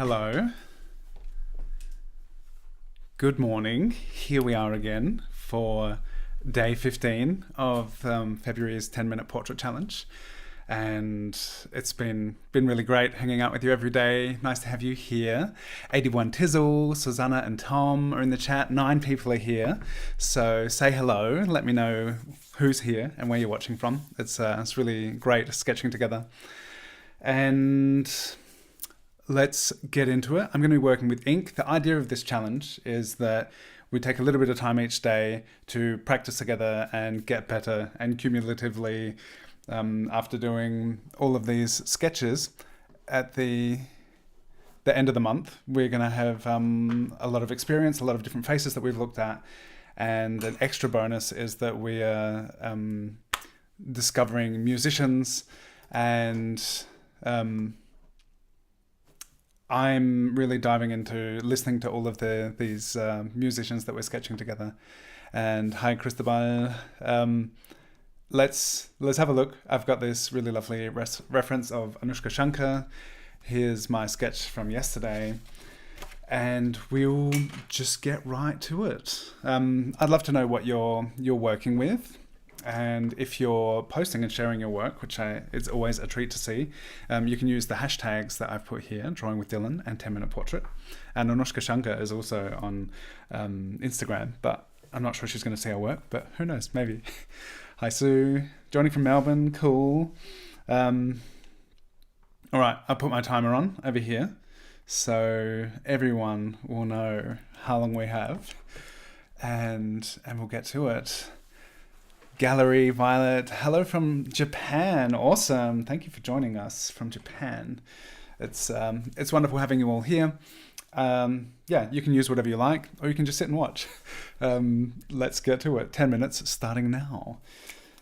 Hello. Good morning. Here we are again for day 15 of February's 10-minute portrait challenge. And it's been really great hanging out with you every day. Nice to have you here. 81 Tizzle, Susanna and Tom are in the chat. 9 people are here. So say hello. Let me know who's here and where you're watching from. It's really great sketching together. And let's get into it. I'm going to be working with ink. The idea of this challenge is that we take a little bit of time each day to practice together and get better, and cumulatively, after doing all of these sketches, at the end of the month, we're going to have a lot of experience, a lot of different faces that we've looked at, and an extra bonus is that we are discovering musicians, and I'm really diving into listening to all of these musicians that we're sketching together. And hi, Cristobal. Let's have a look. I've got this really lovely reference of Anoushka Shankar. Here's my sketch from yesterday. And we'll just get right to it. I'd love to know what you're working with. And if you're posting and sharing your work, which it's always a treat to see, you can use the hashtags that I've put here, Drawing with Dylan and 10-minute portrait. And Anoushka Shankar is also on Instagram, but I'm not sure she's going to see our work, but who knows, maybe. Hi, Sue. Joining from Melbourne, cool. All right, I'll put my timer on over here so everyone will know how long we have, and we'll get to it. Gallery, Violet, hello from Japan. Awesome. Thank you for joining us from Japan. It's wonderful having you all here. Yeah, you can use whatever you like, or you can just sit and watch. Let's get to it. 10 minutes starting now.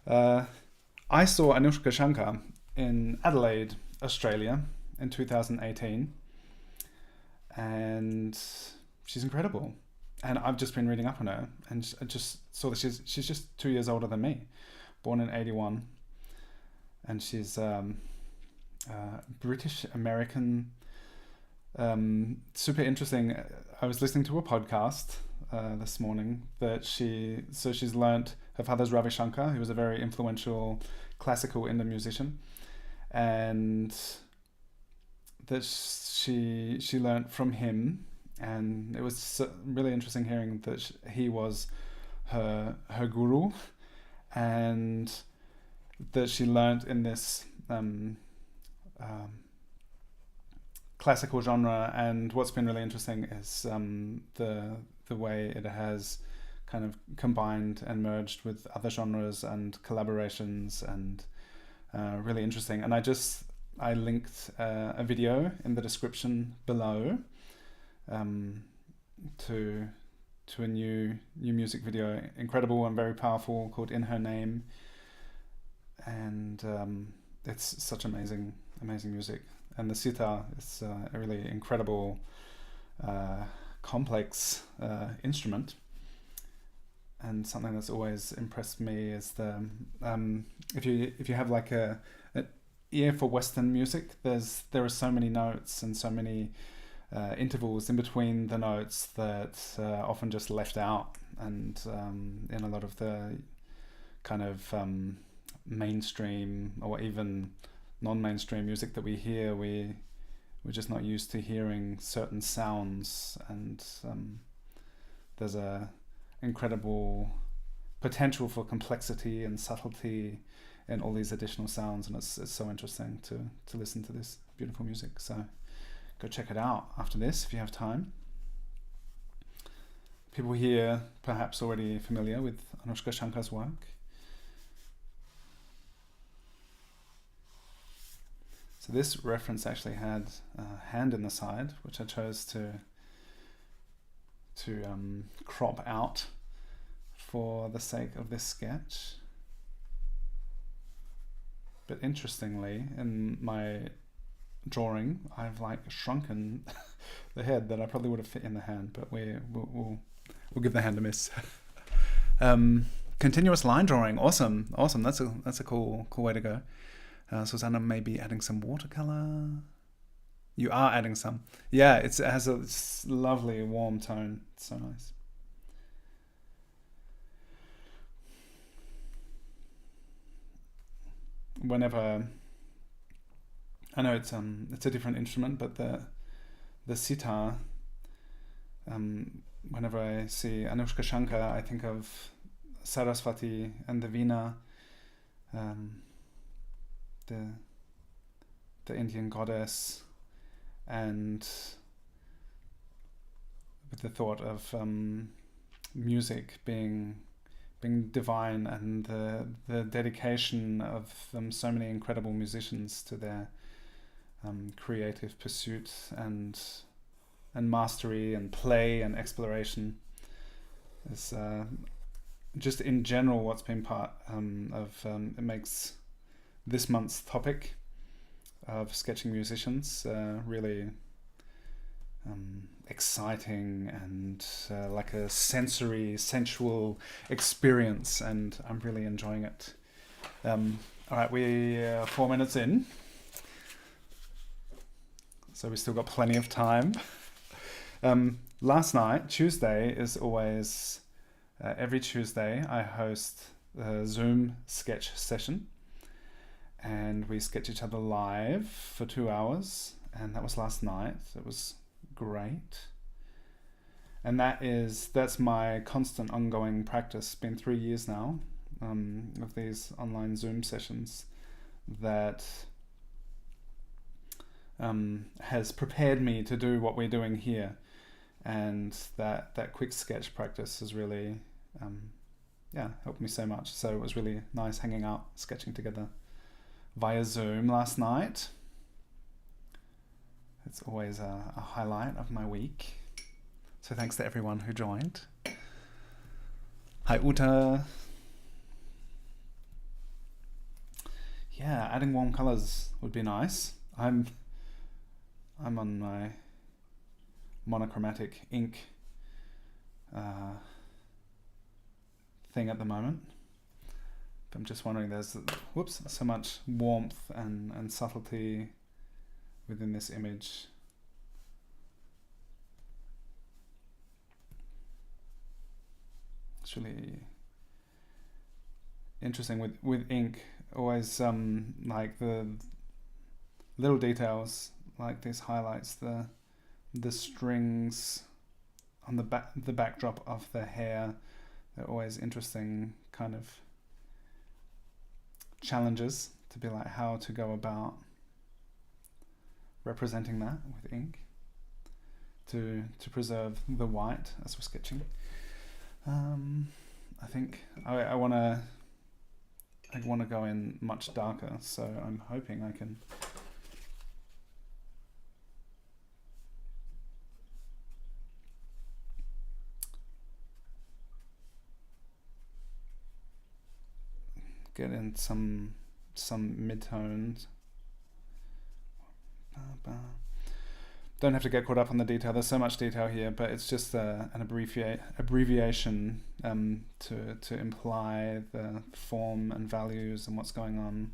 I saw Anoushka Shankar in Adelaide, Australia in 2018. And she's incredible. And I've just been reading up on her, and I just saw that she's just 2 years older than me, born in 81, and she's British American. Super interesting. I was listening to a podcast this morning that she's learnt her father's Ravi Shankar, who was a very influential classical Indian musician, and that she learnt from him. And it was really interesting hearing that he was her guru, and that she learnt in this classical genre. And what's been really interesting is the way it has kind of combined and merged with other genres and collaborations, and really interesting. And I linked a video in the description below to a new music video, incredible and very powerful, called In Her Name, and it's such amazing music. And the sitar is a really incredible, complex instrument. And something that's always impressed me is the if you have like an ear for Western music, there are so many notes and so many intervals in between the notes that often just left out, and in a lot of the kind of mainstream or even non-mainstream music that we hear, we're just not used to hearing certain sounds, and there's a incredible potential for complexity and subtlety in all these additional sounds, and it's so interesting to listen to this beautiful music. So go check it out after this if you have time. People here perhaps already familiar with Anoushka Shankar's work. So this reference actually had a hand in the side, which I chose to crop out for the sake of this sketch. But interestingly, in my drawing, I've like shrunken the head that I probably would have fit in the hand, but we'll give the hand a miss. Continuous line drawing, awesome. That's a cool way to go. Susanna may be adding some watercolor. You are adding some. Yeah, it has a lovely warm tone. It's so nice. Whenever I know it's a different instrument, but the sitar. Whenever I see Anoushka Shankar, I think of Saraswati and the Veena, um, the Indian goddess, and with the thought of music being divine, and the dedication of so many incredible musicians to their creative pursuit and mastery and play and exploration is just in general what's been part of it makes this month's topic of sketching musicians really exciting and like a sensual experience, and I'm really enjoying it. All right, we're 4 minutes in, so we still got plenty of time. Last night, Tuesday is always every Tuesday I host a Zoom sketch session, and we sketch each other live for 2 hours, and that was last night. It was great, and that's my constant ongoing practice. It's been 3 years now of these online Zoom sessions that has prepared me to do what we're doing here, and that quick sketch practice has really helped me so much. So it was really nice hanging out, sketching together via Zoom last night. It's always a highlight of my week. So thanks to everyone who joined. Hi Uta. Yeah, adding warm colors would be nice. I'm on my monochromatic ink thing at the moment. But I'm just wondering, there's so much warmth and subtlety within this image. It's really interesting with ink. Always like the little details like this highlights the strings on the backdrop of the hair. They're always interesting kind of challenges to be like how to go about representing that with ink to preserve the white as we're sketching. I think I want to go in much darker, so I'm hoping I can get in some mid-tones. Don't have to get caught up on the detail. There's so much detail here, but it's just an abbreviation to imply the form and values and what's going on.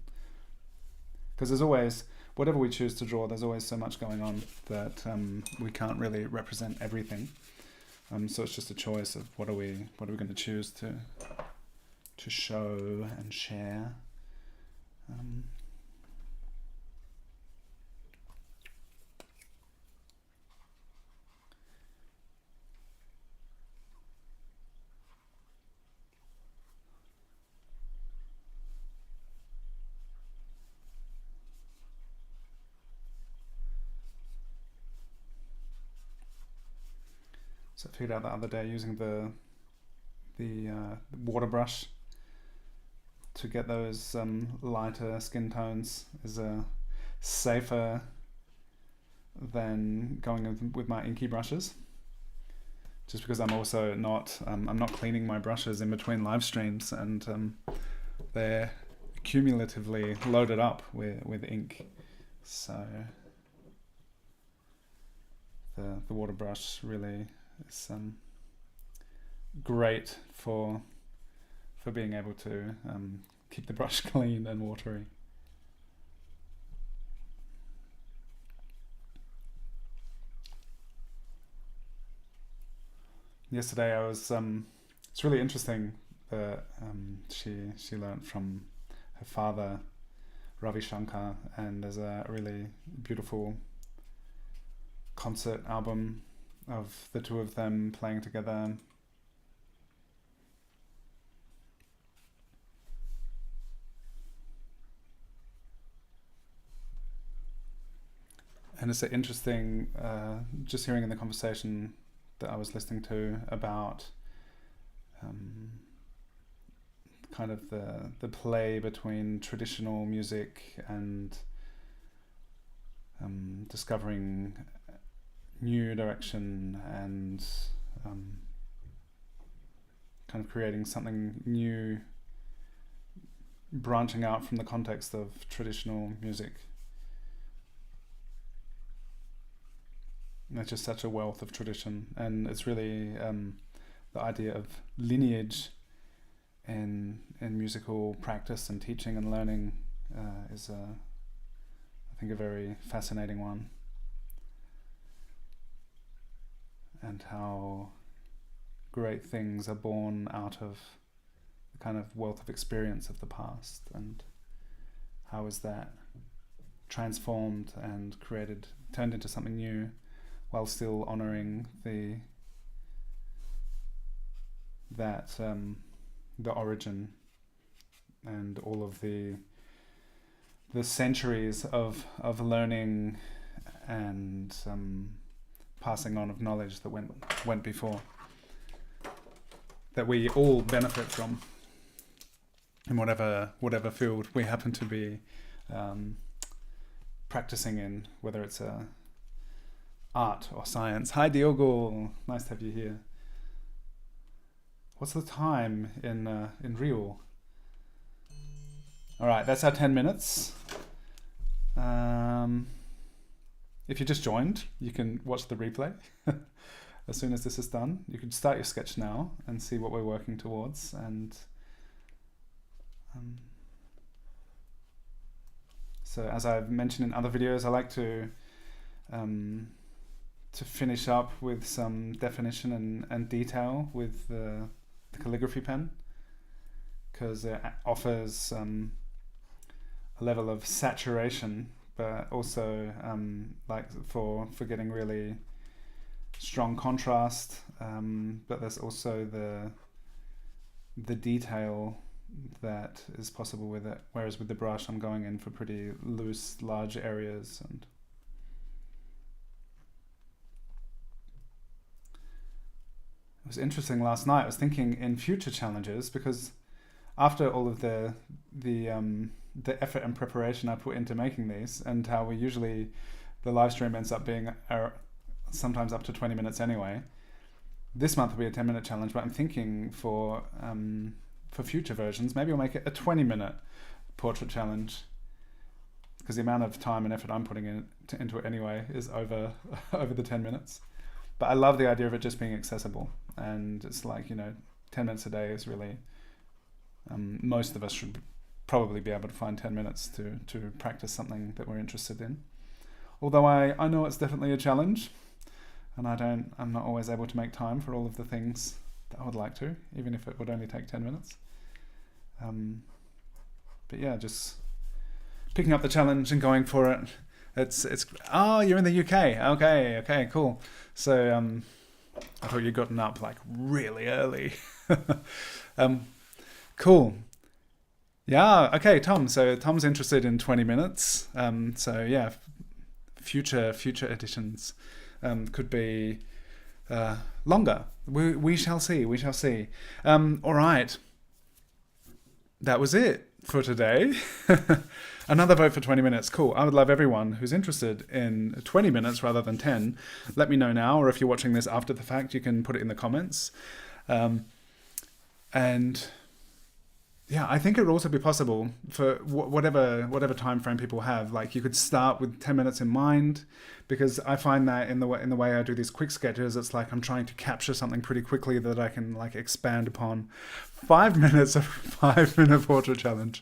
Because there's always, whatever we choose to draw, there's always so much going on that we can't really represent everything. So it's just a choice of what are we going to choose to show and share. So I figured out the other day using the water brush to get those lighter skin tones is safer than going with my inky brushes. Just because I'm also not I'm not cleaning my brushes in between live streams, and they're cumulatively loaded up with ink. So the water brush really is great for being able to keep the brush clean and watery. yesterday I was it's really interesting that she learnt from her father, Ravi Shankar, and there's a really beautiful concert album of the two of them playing together. And it's interesting, just hearing in the conversation that I was listening to about kind of the play between traditional music and discovering new direction and kind of creating something new, branching out from the context of traditional music. It's just such a wealth of tradition, and it's really the idea of lineage in musical practice and teaching and learning is I think a very fascinating one, and how great things are born out of the kind of wealth of experience of the past, and how is that transformed and turned into something new, while still honouring the origin and all of the centuries of learning and passing on of knowledge that went before, that we all benefit from in whatever field we happen to be practicing in, whether it's art or science. Hi Diogo, nice to have you here. What's the time in Rio? All right, that's our 10 minutes. If you just joined, you can watch the replay. As soon as this is done, you can start your sketch now and see what we're working towards. And so, as I've mentioned in other videos, I like to finish up with some definition and detail with the calligraphy pen, because it offers a level of saturation, but also like for getting really strong contrast, but there's also the detail that is possible with it, whereas with the brush I'm going in for pretty loose, large areas. And it was interesting last night, I was thinking in future challenges, because after all of the effort and preparation I put into making these, and how we usually, the live stream ends up being sometimes up to 20 minutes anyway, this month will be a 10-minute challenge, but I'm thinking for future versions, maybe I'll make it a 20-minute portrait challenge, because the amount of time and effort I'm putting into it anyway is over the 10 minutes. But I love the idea of it just being accessible, and it's like, 10 minutes a day is really, most of us should probably be able to find 10 minutes to practice something that we're interested in. Although I know it's definitely a challenge, and I'm not always able to make time for all of the things that I would like to, even if it would only take 10 minutes. But yeah, just picking up the challenge and going for it. It's you're in the UK. Okay, cool. So I thought you'd gotten up like really early. Cool. Yeah, okay, Tom. So Tom's interested in 20 minutes. So yeah, future editions could be longer. We shall see. All right. That was it for today. Another vote for 20 minutes. Cool. I would love everyone who's interested in 20 minutes rather than 10. Let me know now, or if you're watching this after the fact, you can put it in the comments. And yeah, I think it would also be possible for whatever time frame people have. Like, you could start with 10 minutes in mind, because I find that in the way I do these quick sketches, it's like I'm trying to capture something pretty quickly that I can like expand upon. 5 minutes of 5-minute portrait challenge.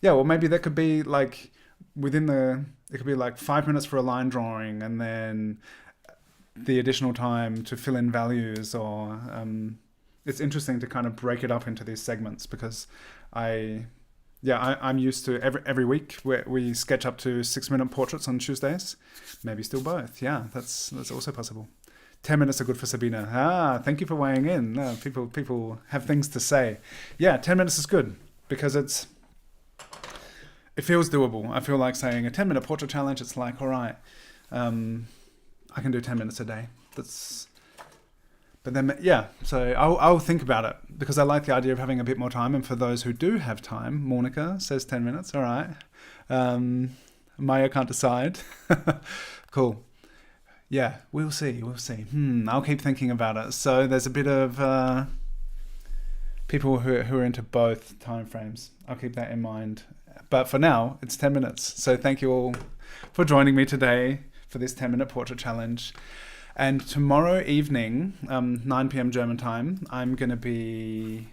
Yeah, well, maybe that could be like it could be like 5 minutes for a line drawing, and then the additional time to fill in values, or it's interesting to kind of break it up into these segments, because I'm used to every week we sketch up to 6-minute portraits on Tuesdays. Maybe still both. Yeah, that's also possible. 10 minutes are good for Sabina. Thank you for weighing in. No, people have things to say. Yeah, 10 minutes is good because it feels doable. I feel like saying a 10-minute portrait challenge. It's like, all right, I can do 10 minutes a day. But then, yeah, so I'll think about it, because I like the idea of having a bit more time. And for those who do have time, Monica says 10 minutes. All right. Maya can't decide. Cool. Yeah, we'll see. I'll keep thinking about it. So there's a bit of people who are into both time frames. I'll keep that in mind. But for now, it's 10 minutes. So thank you all for joining me today for this 10-minute portrait challenge. And tomorrow evening, 9 p.m. German time, I'm going to be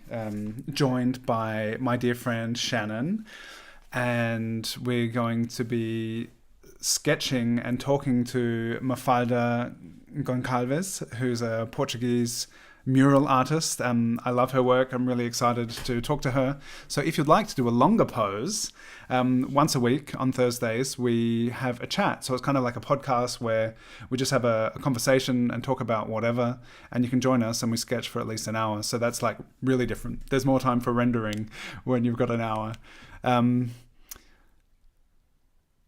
joined by my dear friend Shannon. And we're going to be sketching and talking to Mafalda Goncalves, who's a Portuguese mural artist. I love her work. I'm really excited to talk to her. So if you'd like to do a longer pose, once a week on Thursdays, we have a chat. So it's kind of like a podcast where we just have a conversation and talk about whatever, and you can join us and we sketch for at least an hour. So that's like really different. There's more time for rendering when you've got an hour.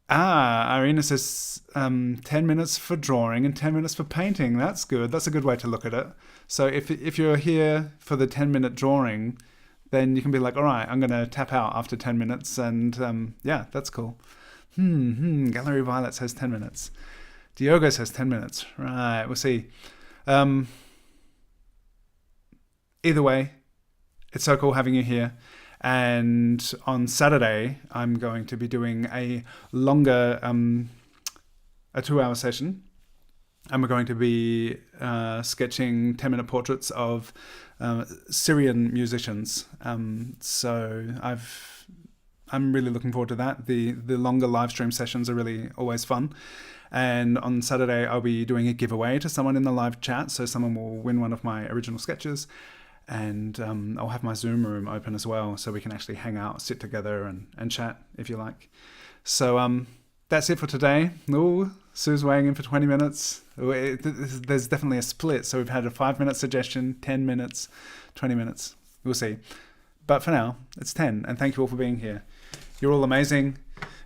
Irina says 10 minutes for drawing and 10 minutes for painting. That's good. That's a good way to look at it. So if you're here for the 10-minute drawing, then you can be like, all right, I'm going to tap out after 10 minutes. And yeah, that's cool. Gallery Violet says 10 minutes. Diogo says 10 minutes. Right, we'll see. Either way, it's so cool having you here. And on Saturday, I'm going to be doing a longer, a 2-hour session. And we're going to be sketching 10-minute portraits of Syrian musicians. So I'm really looking forward to that. The longer live stream sessions are really always fun. And on Saturday, I'll be doing a giveaway to someone in the live chat. So someone will win one of my original sketches. And I'll have my Zoom room open as well, so we can actually hang out, sit together and chat if you like. So that's it for today. Ooh, Sue's weighing in for 20 minutes. There's definitely a split. So we've had a 5-minute suggestion, 10 minutes, 20 minutes. We'll see. But for now, it's 10. And thank you all for being here. You're all amazing.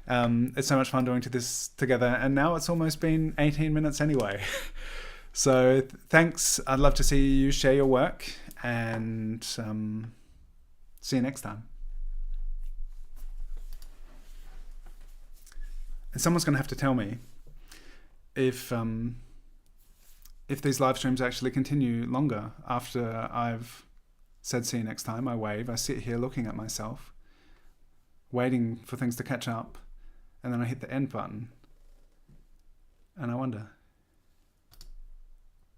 It's so much fun doing this together. And now it's almost been 18 minutes anyway. So thanks. I'd love to see you share your work. And see you next time. And someone's going to have to tell me if these live streams actually continue longer after I've said see you next time. I wave. I sit here looking at myself, waiting for things to catch up, and then I hit the end button, and I wonder.